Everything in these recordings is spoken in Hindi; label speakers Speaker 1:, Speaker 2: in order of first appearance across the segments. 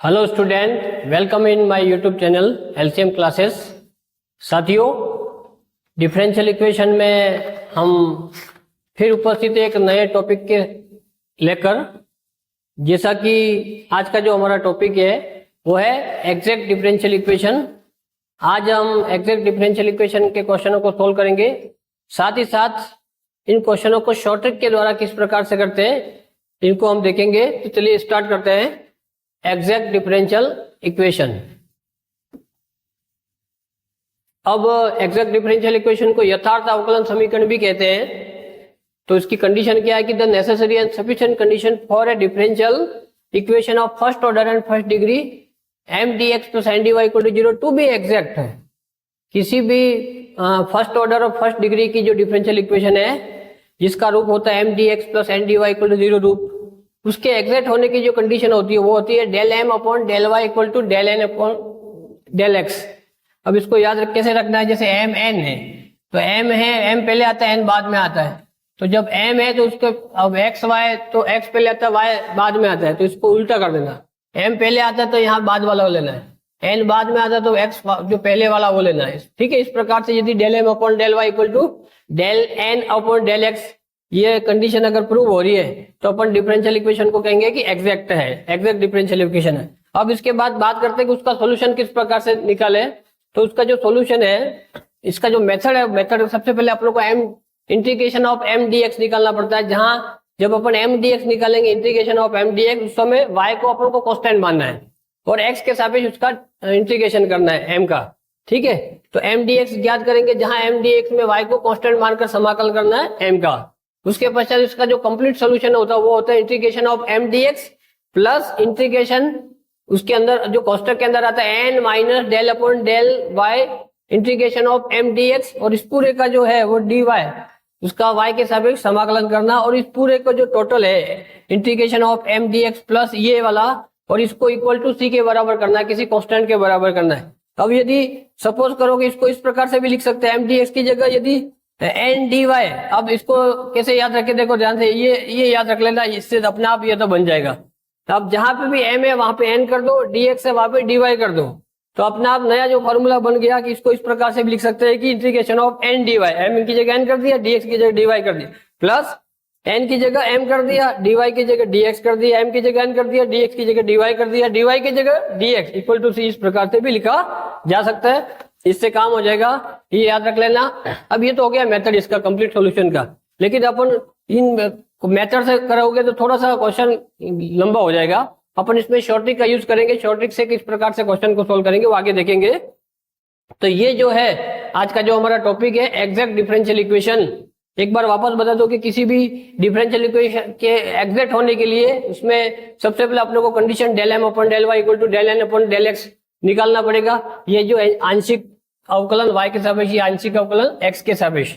Speaker 1: Hello student, welcome in my YouTube channel LCM classes. साथियों, डिफरेंशियल इक्वेशन में हम फिर उपस्थित एक नए टॉपिक के लेकर। जैसा कि आज का जो हमारा टॉपिक है वो है एग्जैक्ट डिफरेंशियल इक्वेशन। आज हम एग्जैक्ट डिफरेंशियल इक्वेशन के क्वेश्चनों को सोल्व करेंगे, साथ ही साथ इन क्वेश्चनों को शॉर्ट ट्रिक के द्वारा किस प्रकार से करते हैं इनको हम देखेंगे। तो चलिए स्टार्ट करते हैं एग्जैक्ट डिफरेंशियल इक्वेशन। अब एग्जैक्ट डिफरेंशियल इक्वेशन को यथार्थ अवकलन समीकरण भी कहते हैं। तो इसकी कंडीशन क्या है कि the necessary and sufficient condition for a differential equation of first order and first degree M D X plus N D Y equal to 0 to be exact है। किसी भी फर्स्ट ऑर्डर और फर्स्ट डिग्री की जो डिफरेंशियल इक्वेशन है जिसका रूप होता है M D X plus N D Y equal to 0 रूप, उसके एग्जैक्ट होने की जो कंडीशन होती है वो होती है del M upon del Y equal to del N upon del X. अब इसको याद कैसे रखना है, जैसे एम एन है तो एम है, एम पहले आता है एन बाद में आता है। तो जब एम है तो उसको अब एक्स वाई तो एक्स पहले आता है वाई बाद में आता है, तो इसको उल्टा कर देना। एम पहले आता है तो यहाँ बाद वाला लेना है, एन बाद में आता है तो एक्स जो पहले वाला वो लेना है। ठीक है, इस प्रकार से यदि del M upon del Y equal to del N upon del X ये कंडीशन अगर प्रूव हो रही है तो अपन डिफरेंशियल इक्वेशन को कहेंगे कि एग्जैक्ट है, एग्जैक्ट डिफरेंशियल इक्वेशन है। अब इसके बाद बात करते हैं कि उसका सॉल्यूशन किस प्रकार से निकाले। तो उसका जो सॉल्यूशन है, इसका जो मेथड है, मेथड सबसे पहले अपन को M integration of M D X निकालना पड़ता है। जहां जब अपन एम डी एक्स निकालेंगे integration of M D X, उस समय वाई को अपन को कांस्टेंट मानना है और एक्स के सापेक्ष उसका इंटीग्रेशन करना है एम का। ठीक है, तो एम डी एक्स ज्ञात करेंगे जहां एम डी एक्स में वाई को कांस्टेंट मानकर समाकलन करना है एम का। उसके पश्चात इसका जो कंप्लीट सॉल्यूशन होता है वो होता है integration of M D X plus integration उसके अंदर जो कोष्टक के अंदर आता है N minus del upon del Y integration of M D x, और इस पूरे का जो है वो डी वाई उसका वाई के सापेक्ष समाकलन करना, और इस पूरे का जो टोटल है integration of M D X plus ये वाला, और इसको इक्वल टू सी के बराबर करना है, किसी कॉन्स्टेंट के बराबर करना है। अब यदि सपोज करोगे इसको इस प्रकार से भी लिख सकते हैं, एम डी एक्स की जगह यदि एन डी वाई। अब इसको कैसे याद रखे, देखो ध्यान से, ये याद रख लेना, इससे अपने आप ये तो बन जाएगा। तो अब जहां पे भी एम है वहां पे एन कर दो, डी एक्स है वहां पे डी वाई कर दो, तो अपना आप नया जो फॉर्मूला बन गया कि इसको इस प्रकार से भी लिख सकते हैं कि integration of N D Y, M की जगह एन कर दिया, डी एक्स की जगह डी वाई कर दिया, प्लस एन की जगह एम कर दिया, डी वाई की जगह डी एक्स कर दिया, एम की जगह एन कर दिया, डी एक्स की जगह डी वाई कर दिया, डी वाई की जगह डी एक्स इक्वल टू सी, इस प्रकार से भी लिखा जा सकता है। इससे काम हो जाएगा, ये याद रख लेना। अब ये तो हो गया मेथड इसका कंप्लीट सॉल्यूशन का, लेकिन अपन इन मेथड से करोगे तो थोड़ा सा क्वेश्चन लंबा हो जाएगा। अपन इसमें शॉर्ट ट्रिक का यूज करेंगे, शॉर्ट ट्रिक से किस प्रकार से क्वेश्चन को सोल्व करेंगे वो आगे देखेंगे। तो ये जो है आज का जो हमारा टॉपिक है एग्जैक्ट डिफरेंशियल इक्वेशन। एक बार वापस बता दो कि किसी भी डिफरेंशियल इक्वेशन के एग्जैक्ट होने के लिए उसमें सबसे पहले अपने को condition del M upon del Y equal to del N upon del X निकालना पड़ेगा। ये जो आंशिक अवकलन y के सापेक्ष, ये आंशिक अवकलन x के सापेक्ष।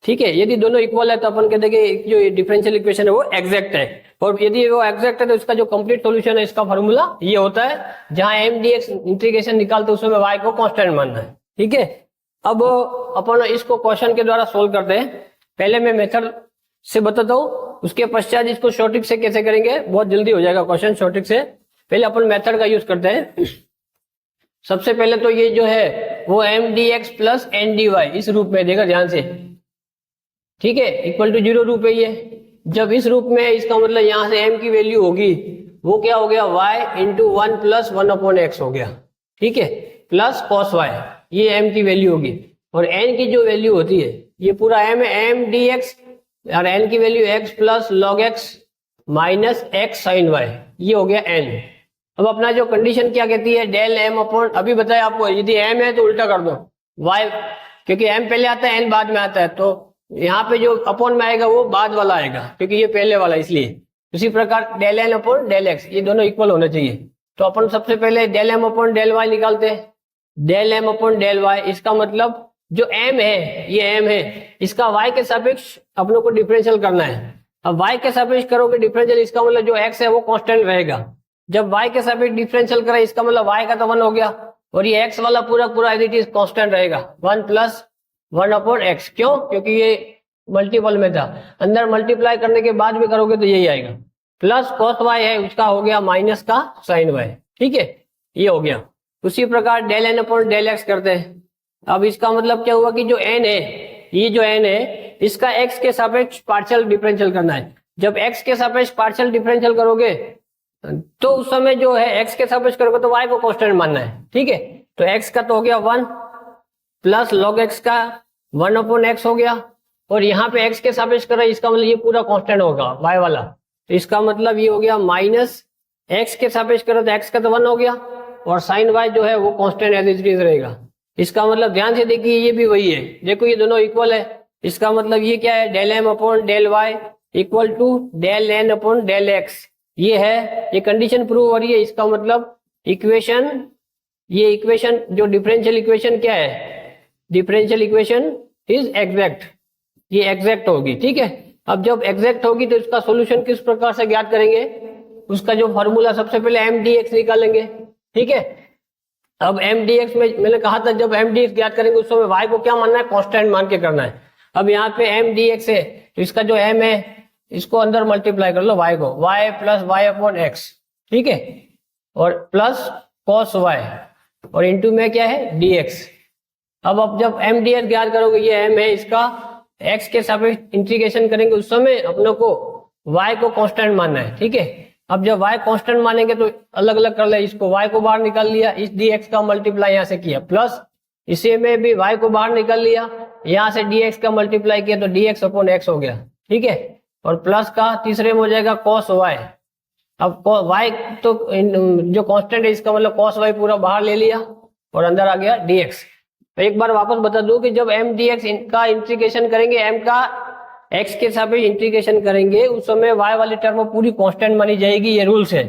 Speaker 1: ठीक है, यदि दोनों इक्वल है तो अपन कहते हैं कि जो डिफरेंशियल इक्वेशन है वो एग्जैक्ट है, और यदि वो एग्जैक्ट है तो इसका जो कंप्लीट सॉल्यूशन है इसका फार्मूला ये होता है जहां एम डी एक्स इंटीग्रेशन निकालते उसमें y को कांस्टेंट मानना है। ठीक है, अब अपन इसको क्वेश्चन के द्वारा सोल्व करते हैं। पहले मैं मेथड से बताता हूँ, उसके पश्चात इसको शॉर्ट ट्रिक से कैसे करेंगे, बहुत जल्दी हो जाएगा क्वेश्चन शॉर्ट ट्रिक से। पहले अपन मेथड का यूज करते हैं। सबसे पहले तो ये जो है वो M D X plus N D Y इस रूप में देगा ध्यान से। ठीक है, इक्वल टू 0 रूप है ये। जब इस रूप में है इसका मतलब यहां से m की वैल्यू होगी वो क्या हो गया, y into 1 plus 1 upon x हो गया। ठीक है, प्लस कॉस y, ये m की वैल्यू होगी, और n की जो वैल्यू होती है ये पूरा m है, m डी एक्स, और n की value x plus log x minus x sine y, ये हो गया n। अब अपना जो कंडीशन क्या कहती है, डेल एम अपॉन, अभी बताया आपको यदि एम है तो उल्टा कर दो वाई, क्योंकि एम पहले आता है एन बाद में आता है, तो यहाँ पे जो अपॉन में आएगा वो बाद वाला आएगा क्योंकि ये पहले वाला, इसलिए। उसी प्रकार del N upon del X, ये दोनों इक्वल होने चाहिए। तो अपन सबसे पहले del M upon del Y निकालते हैं। Del M upon del Y, इसका मतलब जो एम है, ये एम है, इसका वाई के सापेक्ष अपनों को डिफरेंशियल करना है। अब वाई के सापेक्ष करोगे डिफरेंशियल, इसका मतलब जो एक्स है वो कॉन्स्टेंट रहेगा। जब y के सापेक्ष डिफरेंशियल करें इसका मतलब y का तो 1 हो गया, और ये x वाला पूरा एज इट इज कांस्टेंट रहेगा 1 प्लस 1 अपॉन x। क्यों? क्योंकि ये मल्टीपल में था, अंदर मल्टीप्लाई करने के बाद भी करोगे तो यही आएगा। प्लस cos y है उसका हो गया माइनस का sin y। ठीक है, ये हो गया। उसी प्रकार del N upon del X करते हैं। अब इसका मतलब क्या हुआ कि जो एन है, ये जो एन है, इसका एक्स के सापेक्ष पार्शियल डिफरेंशियल करना है। जब एक्स के सापेक्ष पार्शियल डिफरेंशियल करोगे तो उस समय जो है एक्स के सापेक्ष करोगे तो वाई को कांस्टेंट मानना है। ठीक है, तो एक्स का तो हो गया 1 प्लस लॉग एक्स का 1 अपॉन एक्स हो गया, और यहाँ पे एक्स के सापेक्ष कर रहा है, इसका मतलब ये पूरा कांस्टेंट होगा वाई वाला। तो इसका मतलब ये हो गया माइनस एक्स के सापेक्ष कर रहा तो एक्स का तो 1 हो गया, और साइन वाई जो है वो कांस्टेंट एज इट इज रहेगा। इसका मतलब ध्यान से देखिए ये भी वही है, देखो ये दोनों इक्वल है। इसका मतलब ये क्या है, del M upon del Y equal to del N upon del X, ये है, ये कंडीशन प्रूव हो रही है। इसका मतलब इक्वेशन, ये इक्वेशन जो डिफरेंशियल इक्वेशन क्या है, डिफरेंशियल इक्वेशन इज एग्जैक्ट, ये एग्जैक्ट होगी। ठीक है, अब जब एग्जैक्ट होगी तो इसका सॉल्यूशन किस प्रकार से ज्ञात करेंगे, उसका जो फॉर्मूला सबसे पहले एम डी एक्स निकालेंगे। ठीक है, अब एम डी एक्स में मैंने कहा था जब एम डी एक्स ज्ञात करेंगे उस समय वाई को क्या मानना है, कांस्टेंट मान के करना है। अब यहाँ पे एम डी एक्स है तो इसका जो एम है इसको अंदर मल्टीप्लाई कर लो वाई को, Y plus Y upon X, ठीक है, और प्लस कॉस वाई, और इंटू में क्या है डी एक्स। अब जब एम डी एक्स ज्ञात करोगे, ये एम है, इसका एक्स के सापेक्ष इंटीग्रेशन करेंगे उस समय अपनों को वाई को कांस्टेंट मानना है। ठीक है, अब जब y कांस्टेंट मानेंगे तो अलग अलग कर ले, इसको y को बाहर निकाल लिया, इस dx का मल्टीप्लाई यहाँ से किया, प्लस इसे में भी y को बाहर निकाल लिया, यहाँ से dx का मल्टीप्लाई किया तो dx अपॉन x हो गया। ठीक है, और प्लस का तीसरे में हो जाएगा cos y। अब y तो जो कांस्टेंट है इसका मतलब cos y पूरा बाहर ले लिया और अंदर आ गया dx। तो एक बार वापस बता दूं कि जब m dx का इंटीग्रेशन करेंगे, m का x के सापेक्ष इंटीग्रेशन करेंगे उस समय y वाली टर्म पूरी कांस्टेंट मानी जाएगी, ये रूल्स है।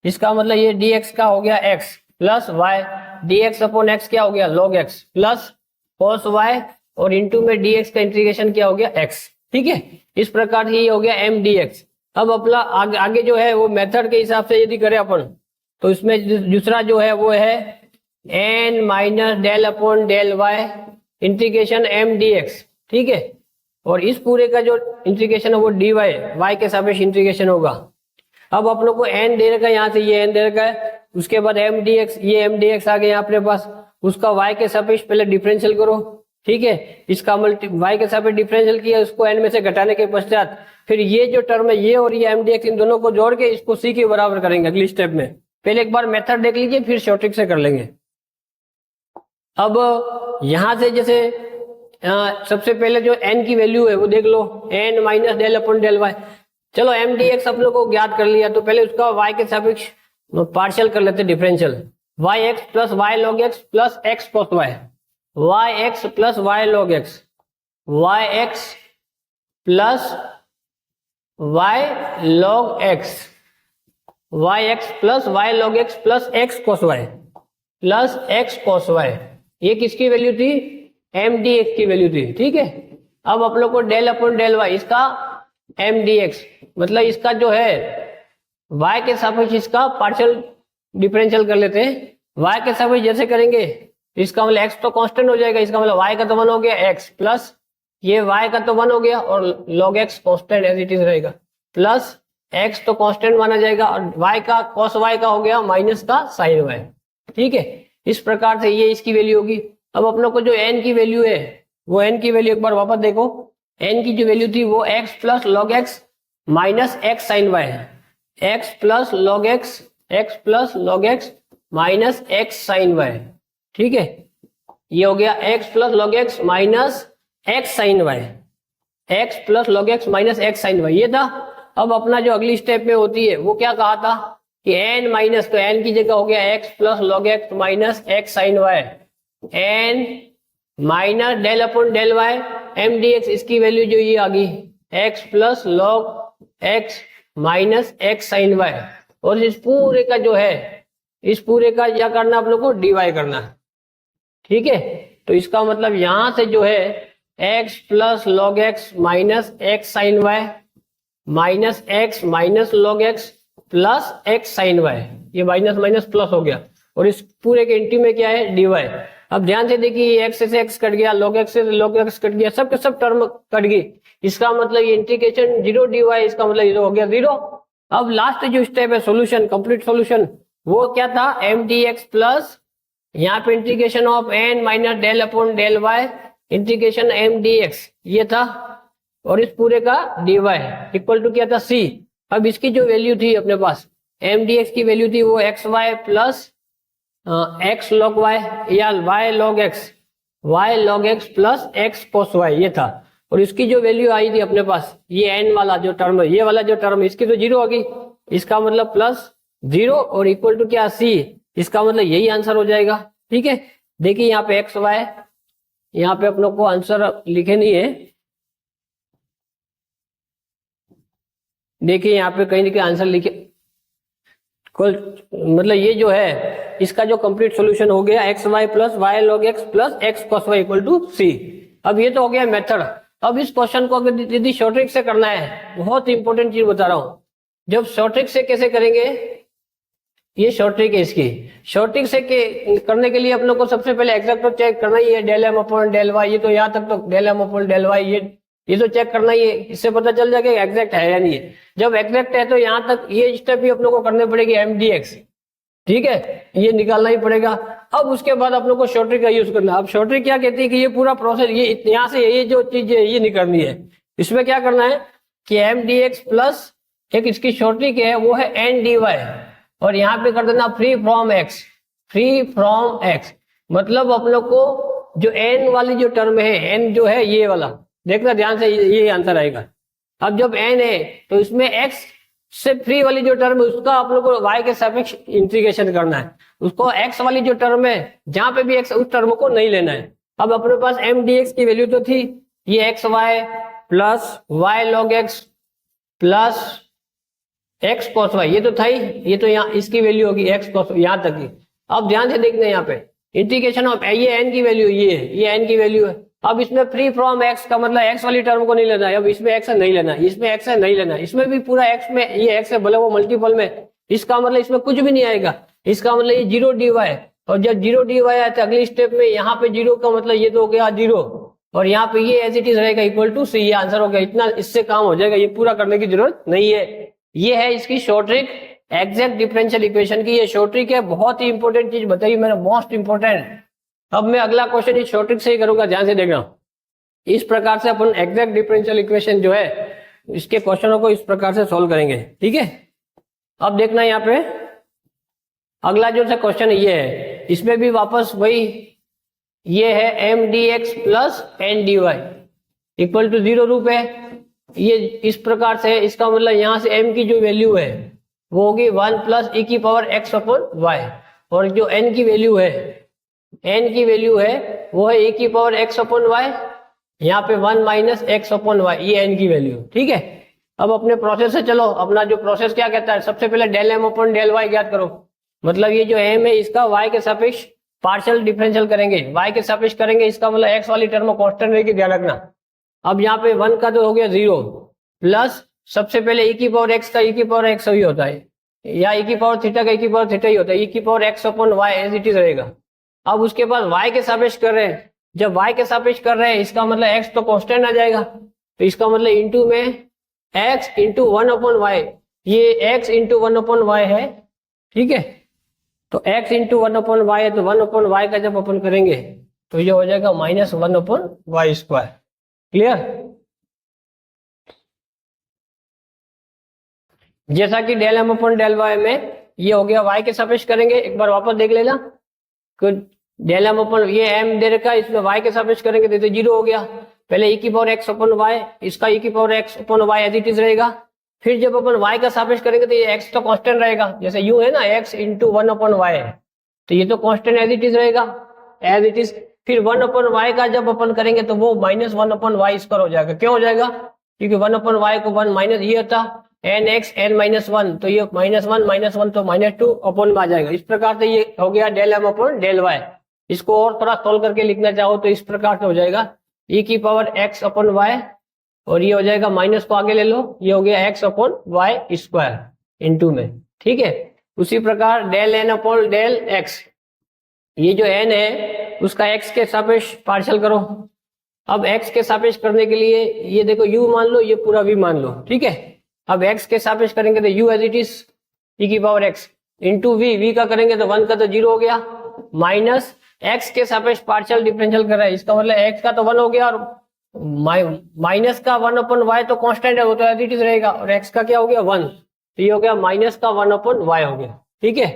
Speaker 1: इसका मतलब ये dx का हो गया x plus y, dx upon x क्या हो गया log x plus cos y, और इंटू में dx का इंटीग्रेशन क्या हो गया x। ठीक है, इस प्रकार से ये हो गया m dx। अब अपना आगे जो है वो मेथड के हिसाब से यदि करें अपन तो इसमें दूसरा जो है वो है n minus del upon del y integration m dx। ठीक है, और इस पूरे का जो इंटीग्रेशन है वो dy y के सापेक्ष इंटीग्रेशन होगा। अब आप लोग को n दे रखा है, यहाँ से ये n दे रखा है, उसके बाद m dx, ये m dx आ गया अपने पास, उसका y के सापेक्ष पहले डिफरेंशियल करो। ठीक है, इसका y के सापेक्ष डिफरेंशियल किया, उसको n में से घटाने के पश्चात फिर ये जो टर्म है ये और ये m dx, इन दोनों को जोड़ के इसको c के बराबर करेंगे अगली स्टेप में। पहले एक बार मेथड देख लीजिए फिर शॉर्टिंग से कर लेंगे। अब यहां से जैसे सबसे पहले जो n की वैल्यू है वो देख लो, n minus del upon del Y. चलो m dx आप लोग को ज्ञात कर लिया तो पहले उसका y के सापेक्ष पार्शियल कर लेते differential, y x plus y log x plus x cos y, y x plus y log x, y x plus y log x, y x plus y log x plus x cos y plus x cos y। ये किसकी वैल्यू थी, एम डी एक्स की वैल्यू थी। ठीक है, अब आप लोग को डेल अपॉन डेल वाई, इसका एम डी एक्स मतलब इसका जो है y के सापेक्ष इसका पार्शियल डिफरेंशियल कर लेते हैं। y के सापेक्ष जैसे करेंगे इसका मतलब x तो कांस्टेंट हो जाएगा, इसका मतलब y का तो 1 हो गया, x प्लस ये y का तो 1 हो गया और log x constant as it is रहेगा, प्लस x तो कांस्टेंट माना जाएगा और y का cos y का हो गया माइनस का sin y। ठीक है, इस प्रकार से ये इसकी वैल्यू होगी। अब अपनों को जो n की वैल्यू है वो n की वैल्यू एक बार वापस देखो, n की जो वैल्यू थी वो x plus log x minus x sine y है, x plus log x minus x sine y। ठीक है, ये हो गया x plus log x minus x sine y, x plus log x minus x sine y ये था। अब अपना जो अगली स्टेप में होती है वो क्या कहा था कि n माइनस, तो n की जगह हो गया x plus log x minus x sine y, n minus del upon del Y M D X, इसकी वैल्यू जो ये आ गई x plus log x minus x sine y, और इस पूरे का जो है इस पूरे का क्या करना आप लोग को डिवाइड करना है। ठीक है, तो इसका मतलब यहां से जो है x plus log x minus x sine y minus x minus log x plus x sine y, ये माइनस माइनस प्लस हो गया, और इस पूरे के इंटू में क्या है dy। अब ध्यान से देखिए x से x कट गया, log x से log x कट गया, सब के सब टर्म कट गई, इसका मतलब ये इंटीग्रेशन 0 dy, इसका मतलब ये हो गया 0। अब लास्ट जो स्टेप है सॉल्यूशन, कंप्लीट सॉल्यूशन, वो क्या था, एम डी एक्स प्लस यहाँ पे integration of N minus del upon del Y integration M D X ये था, और इस पूरे का dy इक्वल टू क्या था c। अब इसकी जो वैल्यू थी अपने पास एम डी एक्स की वैल्यू थी वो x Y plus x log y या y log x plus x cos y ये था, और इसकी जो वैल्यू आई थी अपने पास ये एन वाला जो टर्म है, ये वाला जो टर्म इसकी तो जीरो होगी, इसका मतलब प्लस जीरो और इक्वल टू क्या c, इसका मतलब यही आंसर हो जाएगा। ठीक है, देखिए यहाँ पे एक्स वाई, यहाँ पे अपनों को आंसर लिखे नहीं है, देखिए यहाँ पे कहीं ना कहीं आंसर लिखे, मतलब ये जो है इसका जो कंप्लीट सॉल्यूशन हो गया x Y plus Y log x plus x cos y equal to c. अब ये तो हो गया मेथड। अब इस क्वेश्चन को अगर यदि शॉर्ट ट्रिक से करना है, बहुत इंपॉर्टेंट चीज बता रहा हूं, जब शॉर्ट ट्रिक से कैसे करेंगे, ये शॉर्ट ट्रिक है इसकी। शॉर्ट ट्रिक से करने के लिए अपनों को सबसे पहले एग्जैक्ट तो चेक करना ही है, del M upon del Y, ये तो यहाँ तक तो del M upon del Y ये तो चेक करना ही है, इससे पता चल जाएगा एग्जैक्ट है या नहीं है। जब एग्जैक्ट है तो यहाँ तक ये स्टेप भी अपनों को करने पड़ेगी एम डी एक्स, ठीक है, ये निकालना ही पड़ेगा। अब उसके बाद अपनों को शॉर्ट ट्रिक का यूज करना। अब शॉर्ट ट्रिक क्या कहती है कि ये पूरा प्रोसेस ये यहाँ से ये जो चीज है ये नहीं करनी है, इसमें क्या करना है कि एम डी एक्स प्लस एक इसकी शॉर्ट ट्रिक है वो है एन डी वाई, और यहाँ पे कर देना फ्री फ्रॉम एक्स, मतलब हम लोग को जो एन वाली जो टर्म है, एन जो है ये वाला, देखना ध्यान से, ये आंसर आएगा। अब जब एन है तो इसमें एक्स से फ्री वाली जो टर्म है उसका आप लोग को वाई के सापेक्ष इंटीग्रेशन करना है, उसको एक्स वाली जो टर्म है जहां पे भी एक्स उस टर्म को नहीं लेना है। अब अपने पास एम डी एक्स की वैल्यू तो थी ये X Y plus Y log x plus x cos Y, ये तो था ही, ये तो यहाँ इसकी वैल्यू होगी एक्स कॉस, यहाँ तक ही। अब ध्यान से देखना यहाँ पे इंटीग्रेशन ऑफ ये एन की वैल्यू ये है, ये एन की वैल्यू है। अब इसमें फ्री फ्रॉम एक्स का मतलब एक्स वाली टर्म को नहीं लेना है, अब इसमें एक्स नहीं लेना है, इसमें एक्स नहीं लेना है, इसमें भी पूरा एक्स में ये एक्स है, भले वो मल्टीपल में, इसका मतलब इसमें कुछ भी नहीं आएगा, इसका मतलब ये जीरो डी वाई, और जब जीरो डी वाई आया तो अगली स्टेप में यहाँ पे जीरो का मतलब ये तो हो गया जीरो, और यहाँ पे ये एज इट इज रहेगा इक्वल टू सी, ये आंसर हो गया। इतना इससे काम हो जाएगा, ये पूरा करने की जरूरत नहीं है। ये है इसकी short trick exact differential equation की, ये शॉर्ट ट्रिक है, बहुत ही इंपॉर्टेंट चीज बताई मैंने, मोस्ट इंपॉर्टेंट। अब मैं अगला क्वेश्चन इस शॉर्ट ट्रिक से ही करूंगा, ध्यान से देखना। इस प्रकार से अपन एग्जैक्ट डिफरेंशियल इक्वेशन जो है इसके क्वेश्चनों को इस प्रकार से सॉल्व करेंगे, ठीक है। अब देखना यहाँ पे अगला जो क्वेश्चन ये है, इसमें भी वापस वही ये है M D X plus N D Y equal to 0 रूप है। ये इस प्रकार से, इसका मतलब यहाँ से m की जो वैल्यू है वो होगी 1 प्लस e की पावर x अपॉन वाई, और जो n की वैल्यू है वो है e की पावर x अपॉन वाई, यहाँ पे 1 माइनस एक्स अपॉन वाई, ये n की वैल्यू, ठीक है। अब अपने प्रोसेस से चलो, अपना जो प्रोसेस क्या कहता है, सबसे पहले del M upon del Y ज्ञात करो, मतलब ये जो m है इसका y के सापेक्ष पार्शियल डिफरेंशियल करेंगे, y के सापेक्ष करेंगे, इसका मतलब x वाली टर्म कांस्टेंट रहेगी, ध्यान रखना। अब यहाँ पे 1 का तो हो गया 0 प्लस सबसे पहले e की पावर x का e की पावर x ही होता है, या e की पावर थीटा का e की पावर थीटा ही होता है, e की power x upon Y as it is रहेगा। अब उसके बाद y के सापेक्ष कर रहे हैं, जब y के सापेक्ष कर रहे हैं इसका मतलब x तो कांस्टेंट आ जाएगा, तो इसका मतलब इंटू में x इंटू 1 अपॉन वाई, ये x इंटू 1 अपॉन वाई है, ठीक है। तो x इंटू 1 अपॉन वाई है, तो 1 अपॉन वाई का जब अपन करेंगे तो ये हो जाएगा minus 1 upon Y square, clear. जैसा कि del M upon del Y में ये हो गया, y के सापेक्ष करेंगे, एक बार वापस देख लेना, डेल एम अपॉन ये m दे रखा है, इसमें y के सापेक्ष करेंगे तो 0 हो गया। पहले e की पावर x अपॉन वाई, इसका e की power x upon Y as it is रहेगा। फिर जब अपन y का सापेक्ष करेंगे तो ये x तो कांस्टेंट रहेगा, जैसे u है ना x इंटू 1 अपॉन वाई है, तो ये तो कांस्टेंट एज इट इज रहेगा, एज इट इज। फिर 1 अपॉन वाई का जब अपन करेंगे तो वो माइनस 1 अपॉन वाई स्क्वायर हो जाएगा, क्यों हो जाएगा, क्योंकि 1 अपॉन वाई को 1 माइनस ये होता एन एक्स एन माइनस 1, तो ये माइनस 1 तो माइनस 2 अपॉन में आ जाएगा। इस प्रकार से ये हो गया del M upon del Y. इसको और थोड़ा सोल्व करके लिखना चाहो तो इस प्रकार से हो जाएगा e की पावर x अपॉन वाई, और ये हो जाएगा माइनस को आगे ले लो, ये हो गया x upon Y square into में, ठीक है। उसी प्रकार del N upon del X, ये जो n है उसका x के सापेक्ष पार्शियल करो। अब x के सापेक्ष करने के लिए ये देखो u मान लो, ये पूरा v मान लो, ठीक है। अब x के सापेक्ष करेंगे तो u as it is e की पावर x, इंटू वी का करेंगे तो 1 का तो 0 हो गया, माइनस एक्स के सापेक्ष पार्शियल डिफरेंशियल कर रहा है, इसका मतलब एक्स का तो 1 हो गया और माइनस का 1/y तो कांस्टेंट है, वो तो एज इट इज रहेगा, और एक्स का क्या हो गया 1, तो ये हो गया माइनस का 1/y हो गया। ठीक है,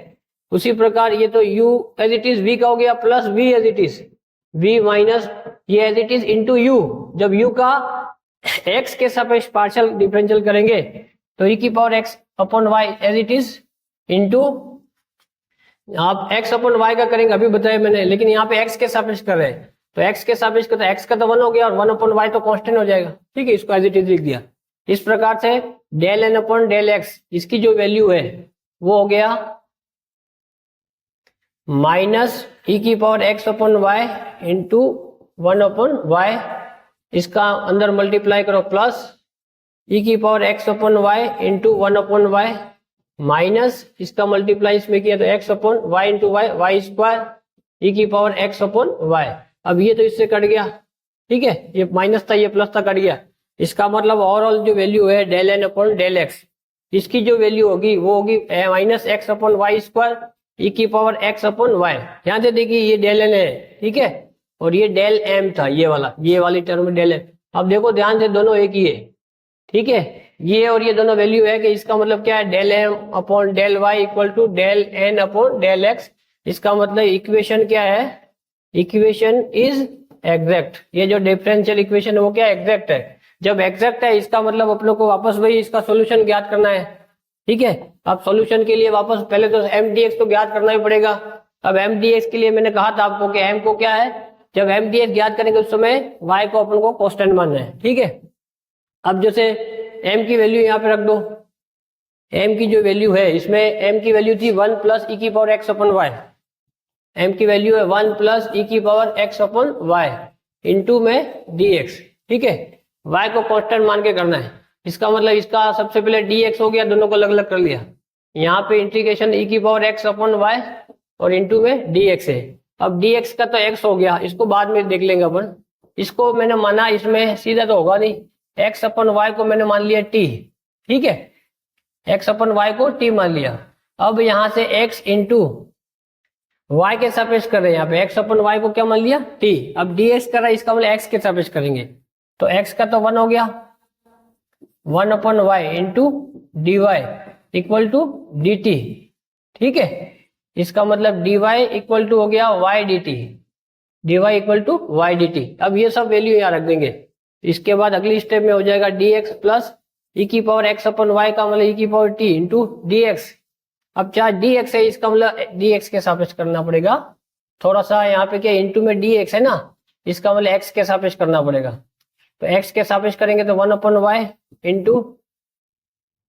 Speaker 1: उसी प्रकार ये तो u as it is v का हो गया plus v as it is, v minus ये as it is into u, जब u का x के सापेक्ष पार्शियल डिफरेंशियल करेंगे तो e की power x upon y as it is into, आप x अपॉन y का करेंगे अभी बताया मैंने, लेकिन यहाँ पे x के सापेक्ष कर रहे हैं तो x के सापेक्ष का तो x का तो 1 हो गया और 1 अपॉन y तो कांस्टेंट हो जाएगा। ठीक है, इसको एज इट इज लिख दिया। इस प्रकार से del n upon del x इसकी जो वैल्यू है वो हो गया माइनस ई की power x upon y into 1 upon Y, इसका अंदर मल्टीप्लाई करो प्लस ई की power x upon y into 1 upon y, minus इसका मल्टीप्लाई इसमें किया तो x upon y into y, y square e की पावर x अपॉन वाई। अब ये तो इससे कट गया, ठीक है, ये माइनस था ये प्लस था, कट गया। इसका मतलब ओवरऑल जो वैल्यू है del N upon del x, इसकी जो वैल्यू होगी वो होगी minus x upon Y square e की पावर एक्स अपॉन वाई। ध्यान से देखिए ये डेल एन है, ठीक है, और ये डेल एम था, ये वाली टर्म में डेल एम। अब देखो ध्यान से दोनों एक ही है, ठीक है, ये और ये दोनों वैल्यू है कि इसका मतलब क्या है del M upon del Y equal to del N upon del X. इसका मतलब इक्वेशन क्या है, इक्वेशन इज एग्जैक्ट। ये जो डिफरेंशियल इक्वेशन है वो क्या एग्जैक्ट है। जब एग्जैक्ट है इसका मतलब अपनों को वापस वही इसका सॉल्यूशन ज्ञात करना है। ठीक है, अब सॉल्यूशन के लिए वापस पहले तो एम डी एक्स तो ज्ञात करना ही पड़ेगा। अब एम डी एक्स के लिए मैंने कहा था आपको कि एम को क्या है, जब एम डी एक्स ज्ञात करेंगे उस समय वाई को अपन को कांस्टेंट मानना है। ठीक है, अब जैसे एम की वैल्यू यहाँ पे रख दो, एम की जो वैल्यू है इसमें एम की वैल्यू थी 1 प्लस ई की power x upon Y, M की वैल्यू है 1 प्लस ई की power x upon y into में डी एक्स। ठीक है, वाई को कांस्टेंट मान के करना है, इसका मतलब इसका सबसे पहले डी एक्स हो गया, दोनों को अलग अलग कर लिया, यहाँ पे इंटीग्रेशन ई की पावर एक्स अपन वाई और इंटू में डी एक्स है। अब डी एक्स का तो एक्स हो गया, इसको बाद में देख लेंगे अपन, इसको मैंने माना इसमें सीधा तो होगा नहीं, एक्स अपन वाई को मैंने मान लिया टी। ठीक है, एक्स अपन वाई को टी मान लिया। अब यहाँ से एक्स इंटू वाई के सापेक्ष कर रहे हैं, यहाँ पे एक्स अपन वाई को क्या मान लिया टी। अब डी एक्स कर रहा है, इसका मतलब एक्स के सापेक्ष करेंगे तो एक्स का तो 1 हो गया, 1 upon y into d Y equal to d t. ठीक है, इसका मतलब डी वाई इक्वल टू हो गया Y D T, D Y equal to Y D T. अब ये सब वैल्यू यहाँ रख देंगे, इसके बाद अगली स्टेप में हो जाएगा डी एक्स प्लस ई की पावर एक्स अपन वाई का मतलब ई की power T into D x. अब चाहे डी एक्स है, इसका मतलब डी एक्स के सापेक्ष करना पड़ेगा, थोड़ा सा यहाँ पे क्या इंटू में डी एक्स है ना, इसका मतलब एक्स के सापेक्ष करना पड़ेगा, तो एक्स के सापेक्ष करेंगे तो 1 अपन वाई इंटू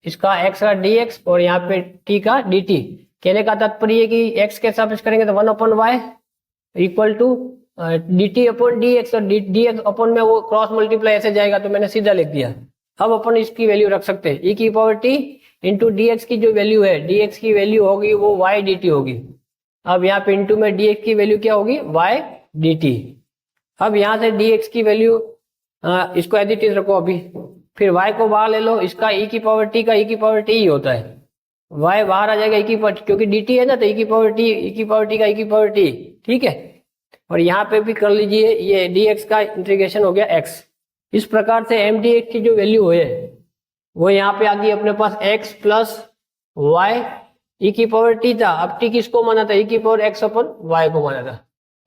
Speaker 1: इसका एक्स का डी एक्स और यहाँ पे टी का डी टी। कहने का तात्पर्य है कि एक्स के सापेक्ष करेंगे तो 1 upon Y equal to d t upon d x, और डी एक्स अपॉन में वो क्रॉस मल्टीप्लाई ऐसे जाएगा तो मैंने सीधा लिख दिया। अब अपन इसकी वैल्यू रख सकते हैं, ई की power T into D x की जो वैल्यू है, डी एक्स की वैल्यू होगी वो वाई डी टी होगी। अब यहाँ पे इंटू में डी एक्स की वैल्यू क्या होगी वाई डी टी। अब यहाँ से डी एक्स की वैल्यू इसको एज इट इज रखो अभी, फिर वाई को बाहर ले लो, इसका ई की पावर टी का ई की पावर टी ही होता है, वाई बाहर आ जाएगा ई की पावर, क्योंकि डी टी है ना तो ई की पावर टी, ई की पावर टी का ई की पावर टी। ठीक है, और यहाँ पे भी कर लीजिए, ये डी एक्स का इंटीग्रेशन हो गया एक्स। इस प्रकार से एम डी एक्स की जो वैल्यू है वो यहाँ पे आ गई अपने पास एक्स प्लस वाई ई की पावर टी था। अब टी किसको माना था, ई की पावर एक्स अपन वाई को माना था,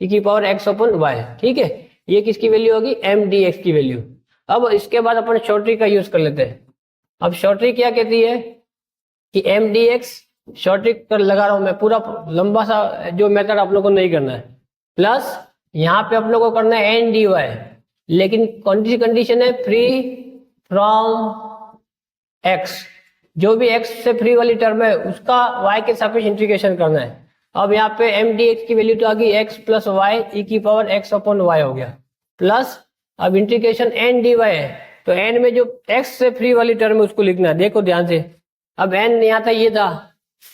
Speaker 1: ई की पावर एक्स अपन वाई। ठीक है, ये किसकी वैल्यू होगी एम डी एक्स की वैल्यू। अब इसके बाद अपन शॉर्ट ट्रिक का यूज कर लेते हैं। अब शॉर्ट ट्रिक क्या कहती है कि M D X, short trick कर लगा रहा हूं मैं, पूरा लंबा सा जो मेथड आप लोग को नहीं करना है, प्लस यहाँ पे आप लोग को करना है एन डी वाई, लेकिन कौन सी कंडीशन है, फ्री फ्रॉम एक्स, जो भी एक्स से फ्री वाली टर्म है उसका वाई के सापेक्ष इंटीग्रेशन करना है। अब यहाँ पे एम डी एक्स की वैल्यू तो आ गई एक्स प्लस वाई ई की पावर एक्स अपॉन वाई हो गया, प्लस अब इंटीग्रेशन एन डी वाई है, तो एन में जो एक्स से फ्री वाली टर्म है उसको लिखना है। देखो ध्यान से, अब एन यहाँ था ये था,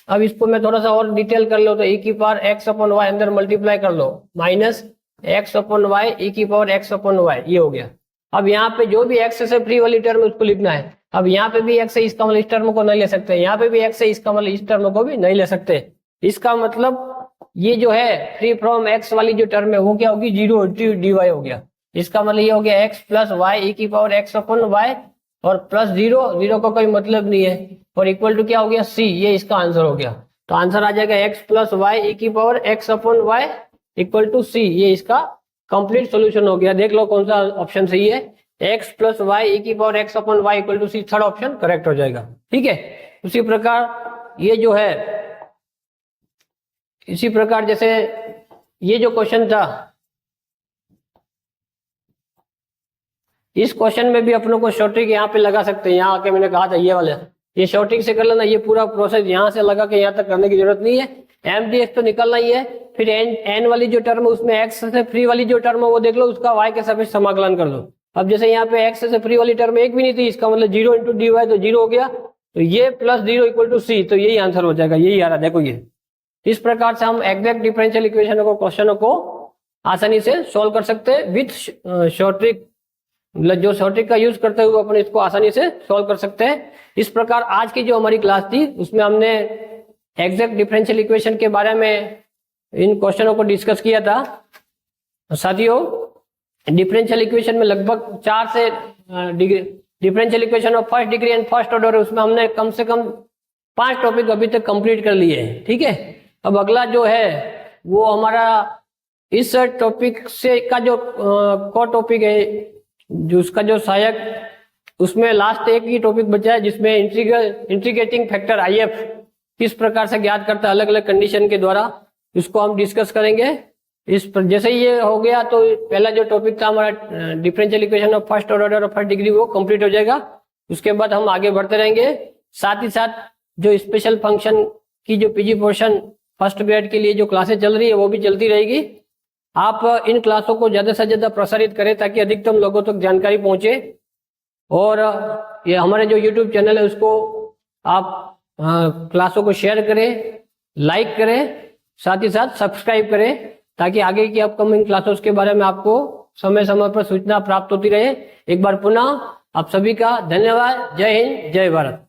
Speaker 1: अब इसको मैं थोड़ा सा और डिटेल कर लो तो ई की पावर एक्स अपॉन वाई अंदर मल्टीप्लाई कर लो, माइनस एक्स अपॉन वाई ई की पावर एक्स अपॉन वाई, ये हो गया। अब यहाँ पे जो भी एक्स से फ्री वाली टर्म उसको लिखना है। अब यहाँ पे भी एक्स है, इसका मतलब इस टर्म को नहीं ले सकते, यहाँ पे भी एक्स है, इसका मतलब इस टर्म को भी नहीं ले सकते। इसका मतलब ये जो है फ्री फ्रॉम एक्स वाली जो टर्म है वो क्या होगी, 0 इंटू dy हो गया। इसका मतलब ये हो गया एक्स प्लस वाई ई की पावर एक्स अपन वाई और प्लस 0 का कोई मतलब नहीं है और इक्वल टू क्या हो गया सी, ये इसका आंसर हो गया। तो आंसर आ जाएगा एक्स प्लस वाई ई की power x upon Y equal to c, ये इसका कंप्लीट सॉल्यूशन हो गया। देख लो कौन सा ऑप्शन सही है, एक्स प्लस वाई ई की power x upon Y equal to C, third option correct हो जाएगा। ठीक है, उसी प्रकार ये जो है, इसी प्रकार जैसे ये जो क्वेश्चन था, इस क्वेश्चन में भी अपनों को शॉर्ट ट्रिक यहाँ पे लगा सकते हैं। यहाँ आके मैंने कहा था ये वाला, ये शॉर्ट ट्रिक से कर लेना, ये पूरा प्रोसेस यहाँ से लगा के यहाँ तक करने की जरूरत नहीं है। एम डी एक्स तो निकलना ही है, फिर एन वाली जो टर्म है उसमें एक्स से फ्री वाली जो टर्म है वो देख लो, उसका वाई के सापेक्ष समाकलन कर लो। अब जैसे यहाँ पे एक्स से फ्री वाली टर्म एक भी नहीं थी, इसका मतलब 0 इंटू डी वाई, तो 0 हो गया, तो ये प्लस 0 इक्वल टू सी, तो यही आंसर हो जाएगा, यही आ रहा। देखो ये इस प्रकार से हम एग्जैक्ट डिफरेंशियल इक्वेशन को, क्वेश्चनों को आसानी से सोल्व कर सकते हैं विथ शॉर्ट ट्रिक, मतलब जो शॉर्ट ट्रिक का यूज करते हुए अपन इसको आसानी से सोल्व कर सकते हैं। इस प्रकार आज की जो हमारी क्लास थी उसमें हमने एग्जैक्ट डिफरेंशियल इक्वेशन के बारे में इन क्वेश्चनों को डिस्कस किया था। साथियों, डिफरेंशियल इक्वेशन में लगभग 4 से degree differential equation of first degree and first order, उसमें हमने कम से कम 5 टॉपिक अभी तक कंप्लीट कर लिए हैं। ठीक है, अब अगला जो है वो हमारा इस टॉपिक से का जो को टॉपिक है, जो उसका जो सहायक, उसमें लास्ट एक ही टॉपिक बचा है जिसमें इंटीग्रेटिंग फैक्टर IF किस प्रकार से ज्ञात करता है अलग अलग कंडीशन के द्वारा, इसको हम डिस्कस करेंगे। इस पर जैसे ये हो गया तो पहला जो टॉपिक था हमारा differential equation of first order और फर्स्ट डिग्री, वो कंप्लीट हो जाएगा। उसके बाद हम आगे बढ़ते रहेंगे। साथ ही साथ जो स्पेशल फंक्शन की जो पीजी पोर्शन फर्स्ट ग्रेड के लिए जो क्लासेस चल रही है वो भी चलती रहेगी। आप इन क्लासों को ज्यादा से ज्यादा प्रसारित करें ताकि अधिकतम लोगों तक जानकारी पहुंचे, और ये हमारे जो यूट्यूब चैनल है उसको आप क्लासों को शेयर करें, लाइक करें, साथ ही साथ सब्सक्राइब करें ताकि आगे की अपकमिंग क्लासेस के बारे में आपको समय समय पर सूचना प्राप्त होती रहे। एक बार पुनः आप सभी का धन्यवाद। जय हिंद, जय भारत।